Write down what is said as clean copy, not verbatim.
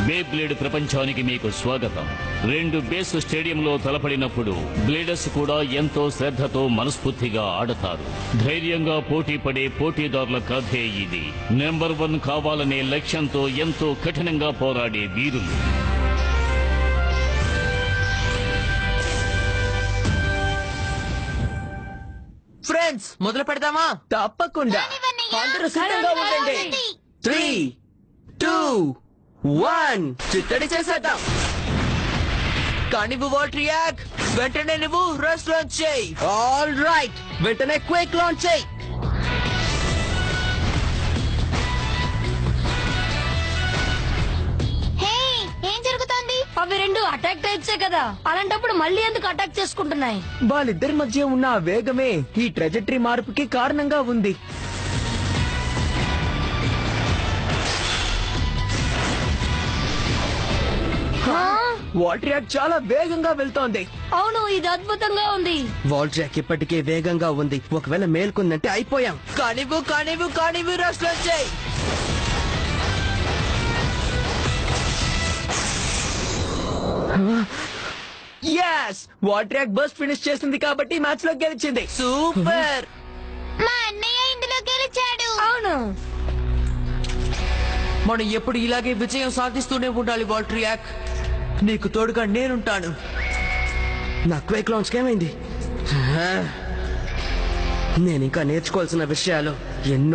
Beyblade ప్రపంచానికి మీకు స్వాగతం. 2 బేస్ స్టేడియంలో తలపడినప్పుడు బ్లేడర్స్ కూడా ఎంతో శ్రద్ధతో మనస్ఫూర్తిగా ఆడతారు. ధైర్యంగా పోటీ పడే పోటీదారుల కథే ఇది. నెంబర్ 1 కావాలనే లక్ష్యంతో ఎంతో కఠినంగా పోరాడే వీరులు. ఫ్రెండ్స్, మొదలు పెడదామా? తప్పకుండా. అందరూ సిద్ధంగా ఉండండి. 3, 2, 1 చిట్టడి చేసేద్దాం. కానివ్వు వాల్ట్రియాక్, వెంటనే నువ్వు రష్ లాంచ్ చేయి. ఆల్ రైట్, వెంటనే క్విక్ లాంచ్ చేయి. ఏం జరుగుతోంది? అవి 2 అటాక్ టైప్సే కదా, అలాంటప్పుడు మళ్ళీ ఎందుకు అటాక్ చేసుకుంటున్నాయి? వాళ్ళిద్దరి మధ్య ఉన్న ఆ వేగమే ఈ ట్రెజెక్టరీ మార్పుకి కారణంగా ఉంది. వాల్ట్రియాక్ చాలా వేగంగా వెళ్తోంది. అవును, ఇది అద్భుతంగా ఉంది. వాల్ట్రియాక్ ఇప్పటికే వేగంగా ఉంది. ఒకవేళ మేల్కొందంటే అయిపోయాం. కానివ్వు రష్ లాంచ్ చేయి. yes వాల్ట్రియాక్ బస్ ఫినిష్ చేసింది కాబట్టి మ్యాచ్ లో గెలిచింది. సూపర్. మా అన్నయ్య ఇందులో గెలిచాడు. అవును, మనం ఎప్పుడు ఇలాగే విజయం సాధిస్తూనే ఉండాలి వాల్ట్రియాక్. నీకు తోడుగా నేనుంటాను. నా క్విక్ లాంచ్ ఏమైంది? నేను ఇంకా నేర్చుకోవాల్సిన విషయాలు ఎన్నో